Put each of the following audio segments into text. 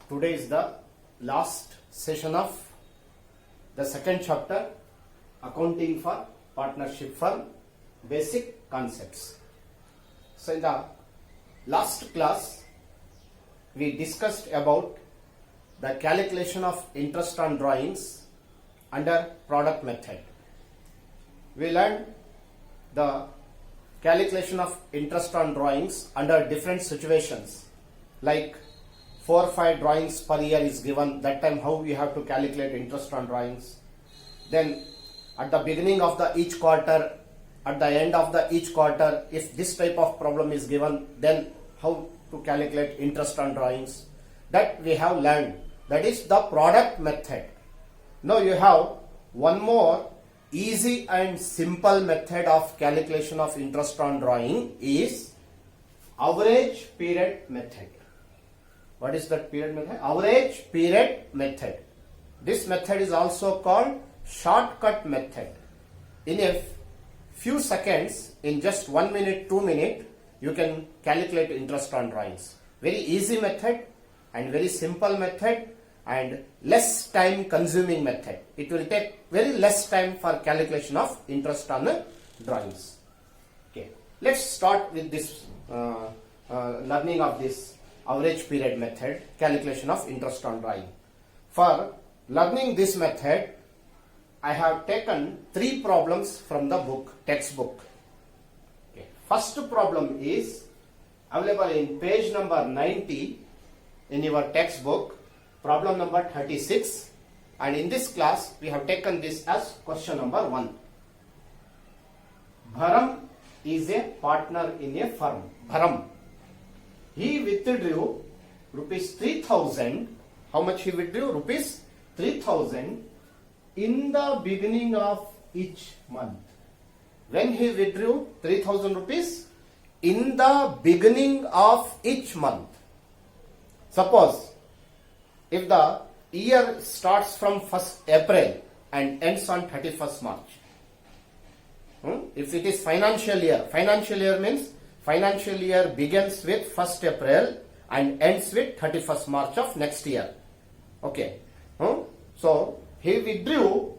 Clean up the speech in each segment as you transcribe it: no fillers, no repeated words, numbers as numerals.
Today is the last session of the second chapter, Accounting for Partnership Firm, Basic Concepts. So in the last class, we discussed about the calculation of interest on drawings under product method. We learned the calculation of interest on drawings under different situations, like 4 or 5 drawings per year is given. That time how we have to calculate interest on drawings. Then at the beginning of the each quarter, at the end of the each quarter, if this type of problem is given, then how to calculate interest on drawings. That we have learned. That is the product method. Now you have one more easy and simple method of calculation of interest on drawing is average period method. What is that period method? Average period method. This method is also called shortcut method. In a few seconds, in just 1 minute, 2 minutes, you can calculate interest on drawings. Very easy method and very simple method and less time consuming method. It will take very less time for calculation of interest on the drawings. Okay, let's start with this learning of this average period method, calculation of interest on drawing. For learning this method, I have taken 3 problems from the book, textbook. Okay. First problem is available in page number 90 in your textbook, problem number 36, and in this class we have taken this as question number 1. Bharam is a partner in a firm. Bharam. He withdrew rupees 3,000. How much he withdrew? Rupees 3,000 in the beginning of each month. When he withdrew 3,000 rupees? In the beginning of each month. Suppose if the year starts from 1st April and ends on 31st March. If it is financial year means financial year begins with 1st April and ends with 31st March of next year. Okay. So he withdrew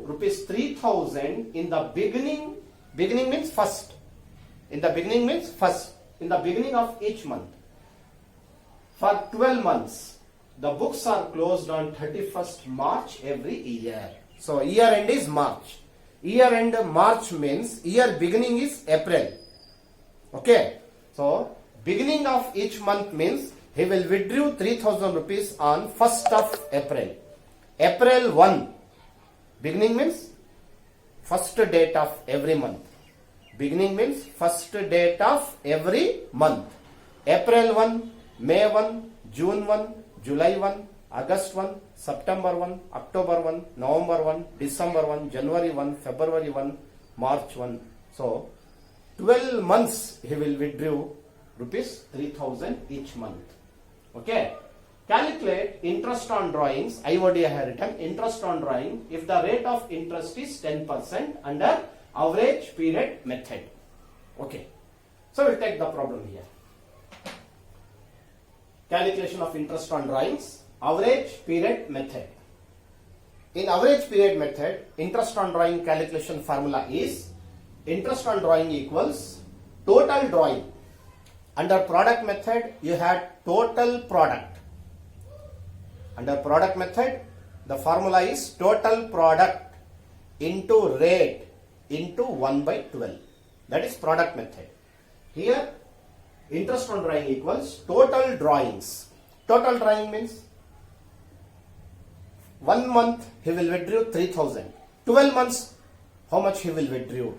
rupees 3,000 in the beginning. Beginning means first. In the beginning means first. In the beginning of each month. For 12 months. The books are closed on 31st March every year. So year end is March. Year end March means year beginning is April. Okay. So beginning of each month means he will withdraw 3,000 rupees on 1st of April. April 1. Beginning means first date of every month. Beginning means first date of every month. April 1, May 1, June 1, July 1, August 1, September 1, October 1, November 1, December 1, January 1, February 1, March 1. So 12 months he will withdraw rupees 3,000 each month. Okay. Calculate interest on drawings. IOD I have written interest on drawing if the rate of interest is 10% under average period method. Okay. So we'll take the problem here. Calculation of interest on drawings, average period method. In average period method, interest on drawing calculation formula is interest on drawing equals total drawing. Under product method, you had total product. Under product method, the formula is total product into rate into 1 by 12. That is product method. Here, interest on drawing equals total drawings. Total drawing means 1 month he will withdraw 3,000. 12 months, how much he will withdraw?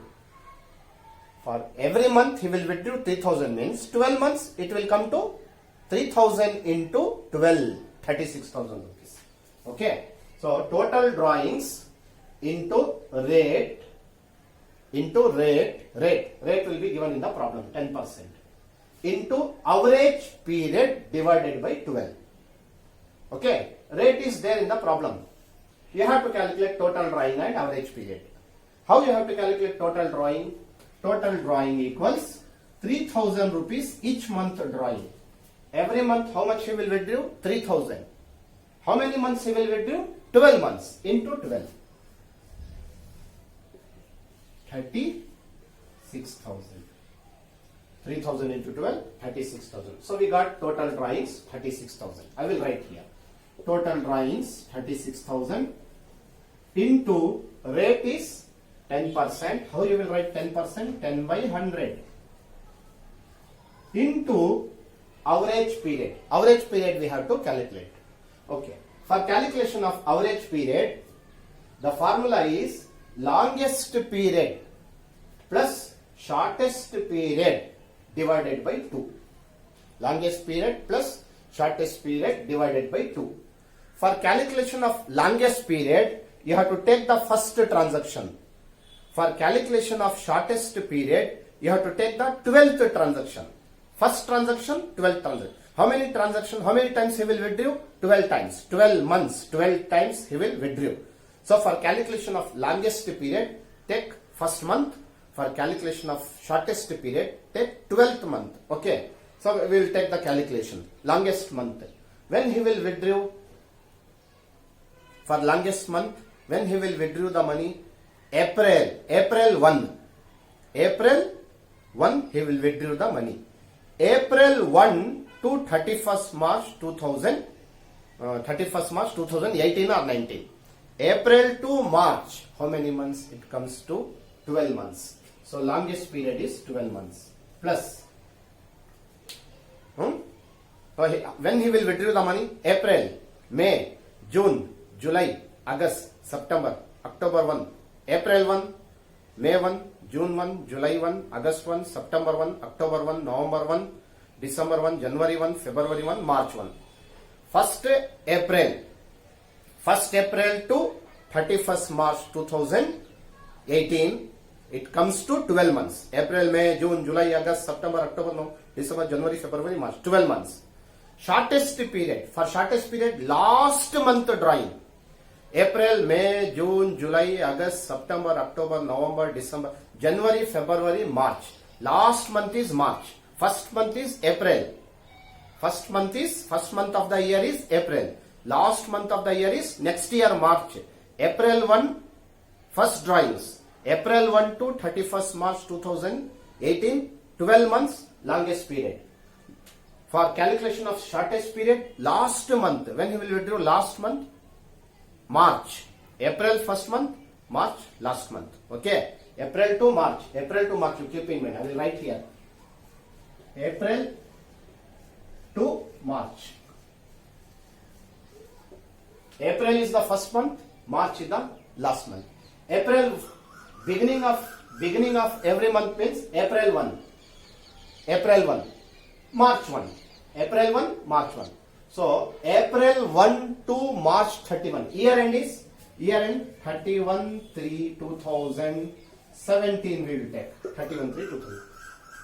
For every month he will withdraw 3,000 means 12 months it will come to 3,000 into 12, 36,000 rupees. Okay. So total drawings into rate will be given in the problem 10%. Into average period divided by 12. Okay, rate is there in the problem. You have to calculate total drawing and average period. How you have to calculate total drawing? Total drawing equals 3,000 rupees each month drawing. Every month how much he will withdraw? 3,000. How many months he will withdraw? 12 months into 12. 36,000. 3,000 into 12, 36,000. So we got total drawings 36,000. I will write here. Total drawings 36,000 into rate is 10%. How you will write 10%? 10 by 100 into average period. Average period we have to calculate. Okay. For calculation of average period, the formula is longest period plus shortest period divided by 2. Longest period plus shortest period divided by 2. For calculation of longest period, you have to take the first transaction. For calculation of shortest period, you have to take the 12th transaction. First transaction, 12th transaction. How many transactions, how many times he will withdraw? 12 times. 12 months, 12 times he will withdraw. So for calculation of longest period, take first month. For calculation of shortest period, take 12th month. Okay. So we will take the calculation. Longest month. When he will withdraw? For longest month, when he will withdraw the money? April 1. April 1 he will withdraw the money. April 1 to 31st March 2018 or 19. April to March, how many months? It comes to 12 months. So longest period is 12 months. Plus, when he will withdraw the money? April, May, June, July, August, September, October 1, April 1, May 1, June 1, July 1, August 1, September 1, October 1, November 1, December 1, January 1, February 1, March 1. 1st April to 31st March 2018, it comes to 12 months. April, May, June, July, August, September, October, November, December, January, February, March. 12 months. Shortest period. For shortest period, last month drawing. April, May, June, July, August, September, October, November, December, January, February, March. Last month is March. First month is April. First month of the year is April. Last month of the year is next year March. April 1, first drawings. April 1 to 31st March 2018, 12 months, longest period. For calculation of shortest period, last month. When he will withdraw? Last month, March. April first month, March last month. Okay. April to March. April to March. You keep in mind. I will write here. April to March. April is the first month. March is the last month. April, beginning of every month means April 1. April 1. March 1. April 1, March 1. So, April 1 to March 31. Year end is 31/3/2017 we will take. 31/3/2017.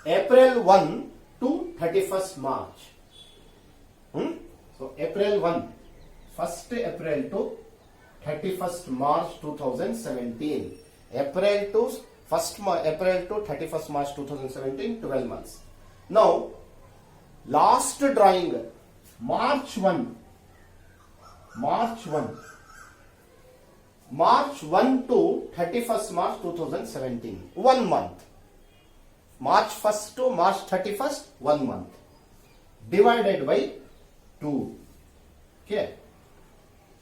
April 1 to 31st March. So, April 1. 1st April to 31st March 2017. April to 31st March 2017, 12 months. Now, last drawing, March 1 to 31st March 2017, 1 month. March 1st to March 31st, 1 month. Divided by 2. Okay.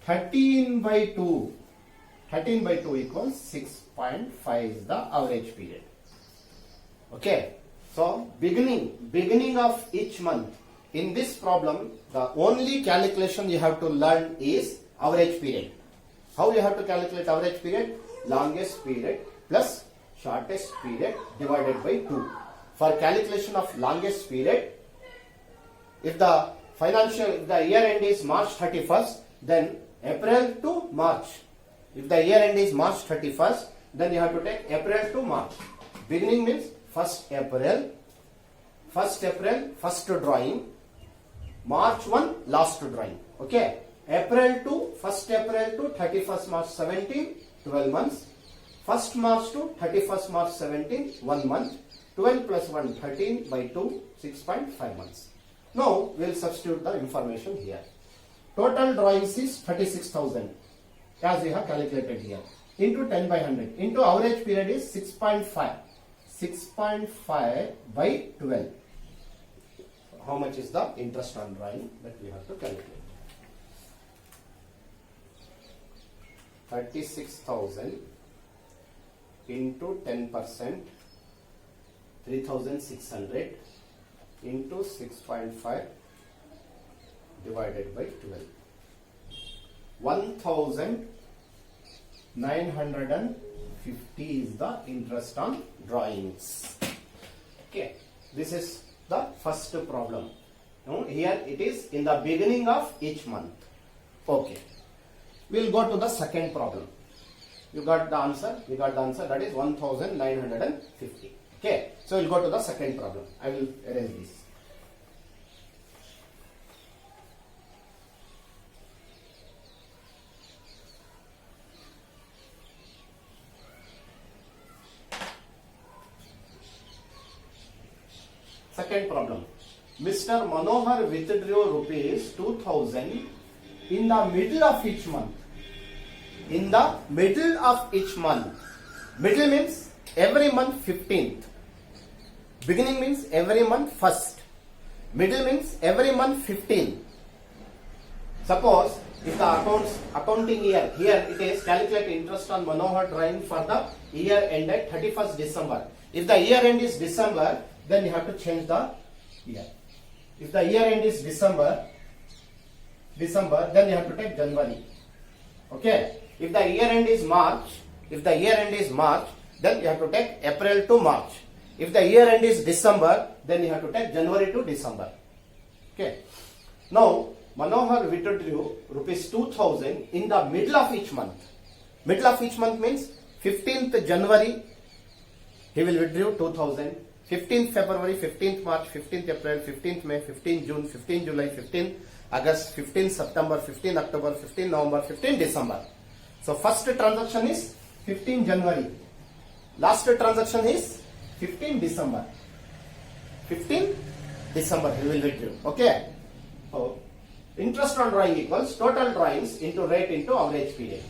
13 by 2 equals 6.5 is the average period. Okay. So, beginning of each month. In this problem, the only calculation you have to learn is average period. How you have to calculate average period? Longest period plus shortest period divided by 2. For calculation of longest period, if the year end is March 31st, then April to March. If the year end is March 31st, then you have to take April to March. Beginning means 1st April, first drawing, March 1, last drawing. Okay. April to 1st April to 31st March 17, 12 months. 1st March to 31st March 17, 1 month. 12 plus 1, 13 by 2, 6.5 months. Now we will substitute the information here. Total drawings is 36,000 as we have calculated here into 10 by 100 into average period is 6.5. 6.5 by 12. How much is the interest on drawing that we have to calculate? 36,000 into 10%, 3,600 into 6.5 divided by 12. 1,950 is the interest on drawings. Okay, this is the first problem. Now, here it is in the beginning of each month. Okay, we will go to the second problem. You got the answer? We got the answer, that is 1,950. Okay, so we'll go to the second problem. I will erase this. Second problem. Mr. Manohar withdrew rupees 2,000 in the middle of each month. In the middle of each month. Middle means every month 15th. Beginning means every month first. Middle means every month 15th. Suppose if the accounting year, here it is calculate interest on Manohar drawing for the year ended 31st December. If the year end is December, then you have to change the year. If the year end is December, then you have to take January. Okay. If the year end is March, then you have to take April to March. If the year end is December, then you have to take January to December. Okay. Now, Manohar withdrew rupees 2,000 in the middle of each month. Middle of each month means 15th January, he will withdraw 2,000. 15th February, 15th March, 15th April, 15th May, 15th June, 15th July, 15th August, 15th September, 15th October, 15th November, 15th December. So first transaction is 15th January. Last transaction is 15th December. 15th December he will withdraw. Okay. So interest on drawing equals total drawings into rate into average period.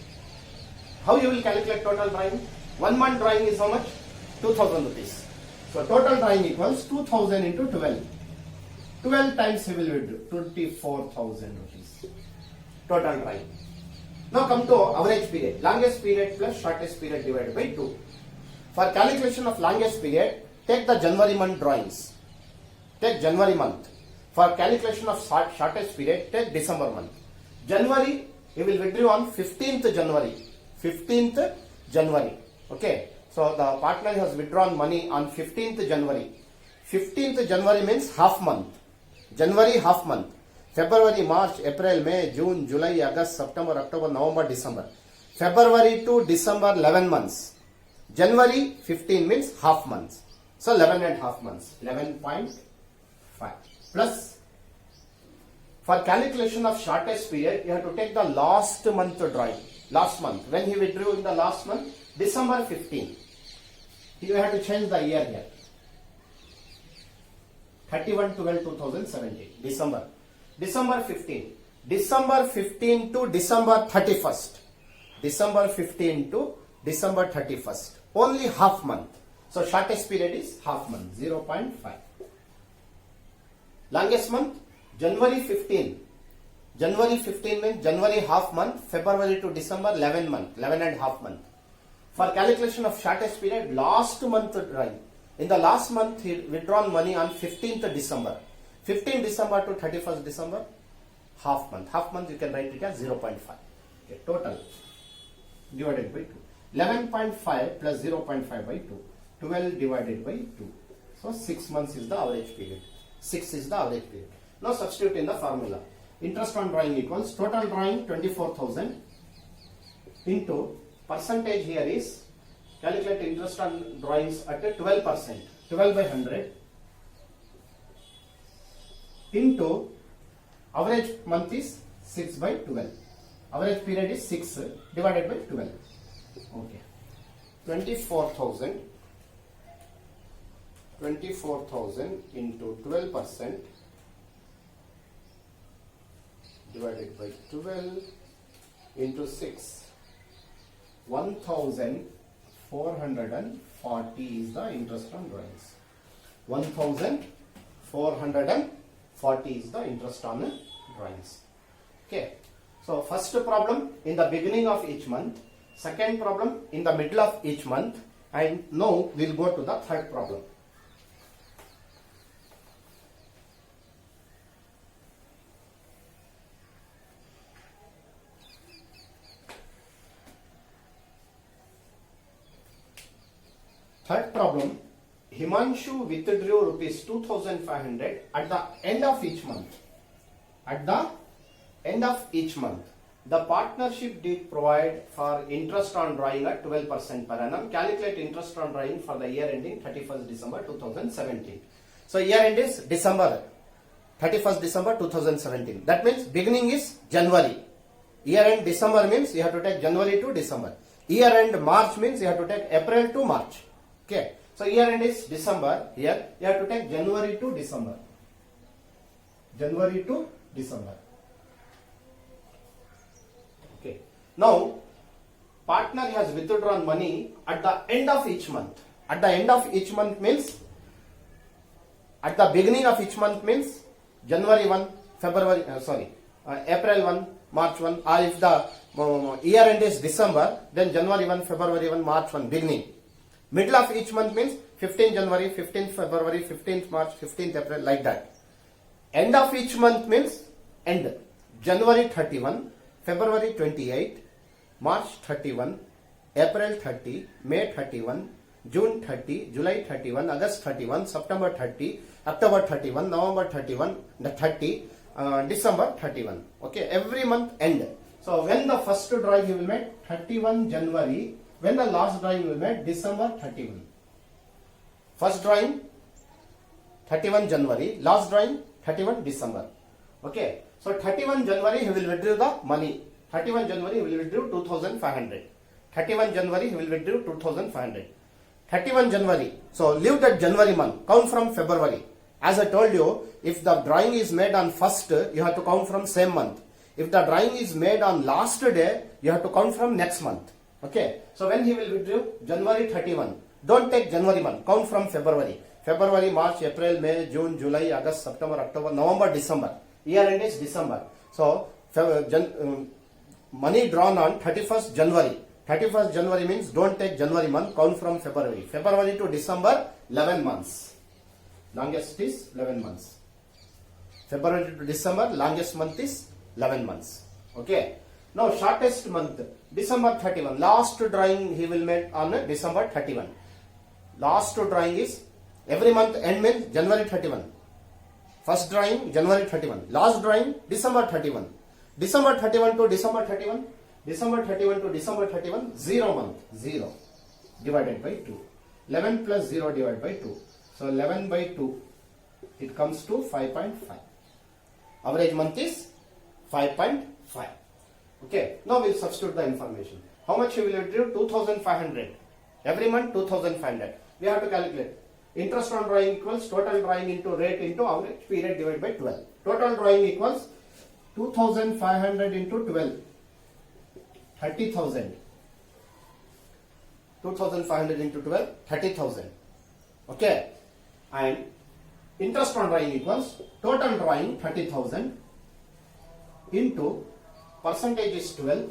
How you will calculate total drawing? 1 month drawing is how much? 2,000 rupees. So total drawing equals 2,000 into 12. 12 times he will withdraw 24,000 rupees. Total drawing. Now come to average period. Longest period plus shortest period divided by 2. For calculation of longest period, take the January month drawings. Take January month. For calculation of shortest period, take December month. January, he will withdraw on 15th January. 15th January. Okay. So the partner has withdrawn money on 15th January. 15th January means half month. January half month. February, March, April, May, June, July, August, September, October, November, December. February to December 11 months. January 15 means half months. So 11 and half months. 11.5 plus. For calculation of shortest period, you have to take the last month drawing. Last month. When he withdrew in the last month, December 15. You have to change the year here. 31/12/2017. December. December 15. December 15 to December 31st. December 15 to December 31st. Only half month. So shortest period is half month. 0.5. Longest month, January 15. January 15 means January half month, February to December 11 month, 11 and half month. For calculation of shortest period, last month drawing. In the last month, he withdrawn money on 15th December. 15th December to 31st December, half month. Half month you can write it as 0.5. Okay, total divided by 2. 11.5 plus 0.5 by 2. 12 divided by 2. So 6 months is the average period. 6 is the average period. Now substitute in the formula. Interest on drawing equals total drawing 24,000 into percentage here is calculate interest on drawings at 12%. 12 by 100 into average month is 6 by 12. Average period is 6 divided by 12. Okay. 24,000 into 12% divided by 12 into 6. 1440 is the interest on drawings. 1440 is the interest on drawings. Okay. So first problem in the beginning of each month, second problem in the middle of each month, and now we'll go to the third problem. Third problem, Himanshu withdrew rupees 2500 at the end of each month. At the end of each month, the partnership did provide for interest on drawing at 12% per annum. Calculate interest on drawing for the year ending 31st December 2017. So year end is December, 31st December 2017. That means beginning is January. Year end December means you have to take January to December. Year end March means you have to take April to March. Okay. So year end is December. Here you have to take January to December. January to December. Okay. Now, partner has withdrawn money at the end of each month. At the end of each month means, at the beginning of each month means January 1, April 1, March 1, or if the year end is December, then January 1, February 1, March 1, beginning. Middle of each month means 15th January, 15th February, 15th March, 15th April, like that. End of each month means end. January 31, February 28, March 31, April 30, May 31, June 30, July 31, August 31, September 30, October 31, November 31, the 30, December 31. Okay, every month end. So when the first drawing you will make 31 January, when the last drawing you will make December 31. First drawing 31 January, last drawing 31 December. Okay, so 31 January he will withdraw the money. 31 January he will withdraw 2500. 31 January he will withdraw 2500. 31 January. So leave that January month. Count from February. As I told you, if the drawing is made on first, you have to count from same month. If the drawing is made on last day, you have to count from next month. Okay. So when he will withdraw? January 31. Don't take January month. Count from February. February, March, April, May, June, July, August, September, October, November, December. Year end is December. So money drawn on 31st January. 31st January means don't take January month, count from February. February to December, 11 months. Longest is 11 months. February to December, longest month is 11 months. Okay. Now shortest month, December 31. Last drawing he will make on December 31. Last drawing is every month end means January 31. First drawing January 31. Last drawing December 31. December 31 to December 31. December 31 to December 31, 0 month, 0 divided by 2. 11 plus 0 divided by 2. So 11 by 2, it comes to 5.5. Average month is 5.5. Okay, now we'll substitute the information. How much you will withdraw? 2500. Every month 2500. We have to calculate. Interest on drawing equals total drawing into rate into average period divided by 12. Total drawing equals 2500 into 12. 30,000. 2500 into 12, 30,000. Okay. And interest on drawing equals total drawing 30,000 into percentage is 12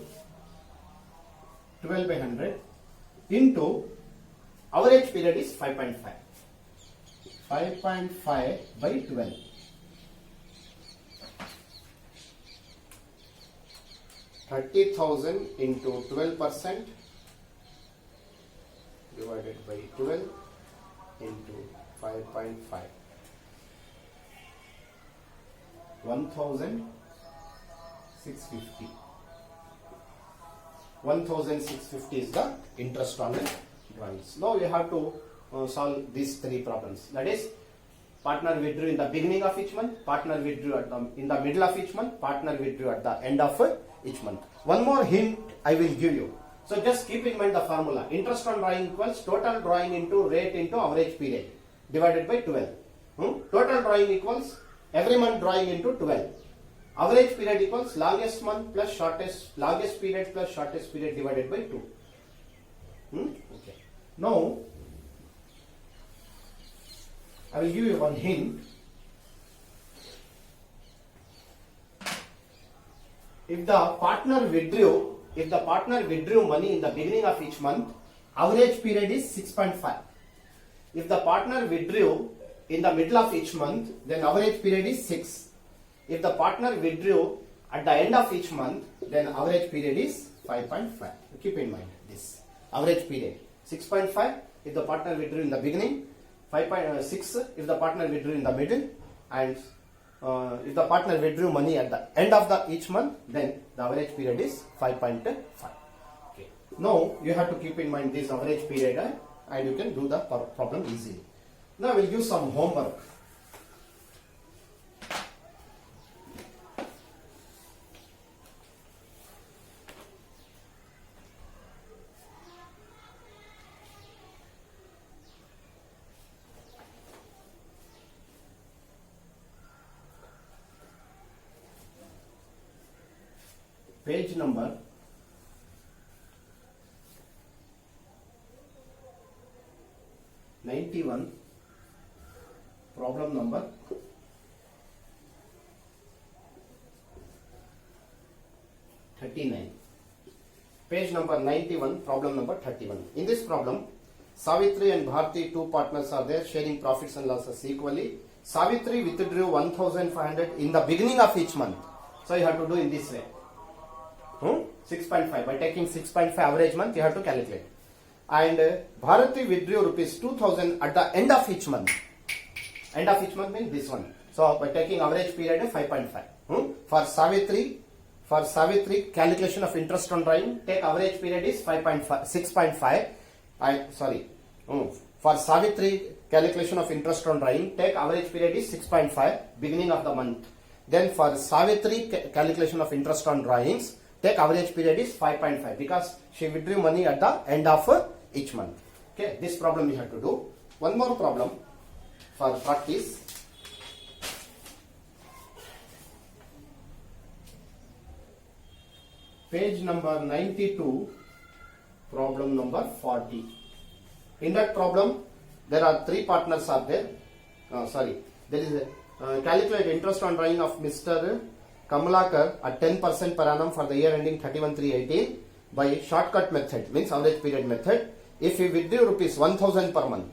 by 100 into average period is 5.5. 5.5 by 12. $30,000 into 12% divided by 12 into 5.5. 1,650. 1,650 is the interest on the drawings. Now we have to solve these three problems. That is, partner withdrew in the beginning of each month, partner withdrew in the middle of each month, partner withdrew at the end of each month. One more hint I will give you. So just keep in mind the formula. Interest on drawing equals total drawing into rate into average period divided by 12. Total drawing equals every month drawing into 12. Average period equals longest month plus longest period plus shortest period divided by 2. Okay. Now, I will give you one hint. If the partner withdrew money in the beginning of each month, average period is 6.5. If the partner withdrew in the middle of each month, then average period is 6. If the partner withdrew at the end of each month, then average period is 5.5. Keep in mind this. Average period 6.5 if the partner withdrew in the beginning, 5.6 if the partner withdrew in the middle, and if the partner withdrew money at the end of each month, then the average period is 5.5. Okay. Now you have to keep in mind this average period and you can do the problem easily. Now I will give some homework. Page number 91, problem number 39. Page number 91, problem number 31. In this problem, Savitri and Bharti, two partners are there sharing profits and losses equally. Savitri withdrew 1,500 in the beginning of each month. So you have to do in this way. 6.5. By taking 6.5 average month, you have to calculate. And Bharati withdrew rupees 2,000 at the end of each month. End of each month means this one. So by taking average period 5.5. For Savitri, calculation of interest on drawing, take average period is 6.5. For Savitri, calculation of interest on drawing, take average period is 6.5, beginning of the month. Then for Savitri, calculation of interest on drawings, take average period is 5.5 because she withdrew money at the end of each month. Okay, this problem you have to do. One more problem for practice. Page number 92, problem number 40. In that problem, there are three partners are there. There is a calculate interest on drawing of Mr. Kamalakar at 10% per annum for the year ending 31/3/18 by shortcut method, means average period method. If he withdrew rupees 1,000 per month,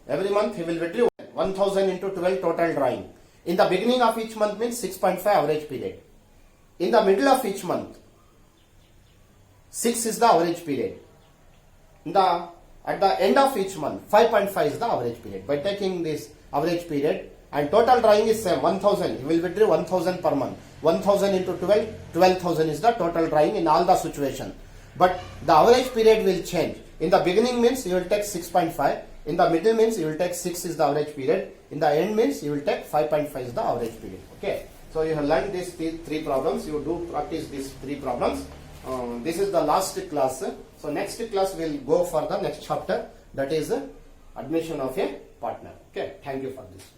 every month he will withdraw 1,000 into 12 total drawing. In the beginning of each month means 6.5 average period. In the middle of each month, 6 is the average period. At the end of each month, 5.5 is the average period. By taking this average period, and total drawing is 1,000. He will withdraw 1,000 per month. 1,000 into 12, 12,000 is the total drawing in all the situation. But the average period will change. In the beginning means you will take 6.5. In the middle means you will take 6 is the average period. In the end means you will take 5.5 is the average period. Okay. So you have learned these three problems. You do practice these three problems. This is the last class. So next class we will go for the next chapter, that is admission of a partner. Okay. Thank you for this.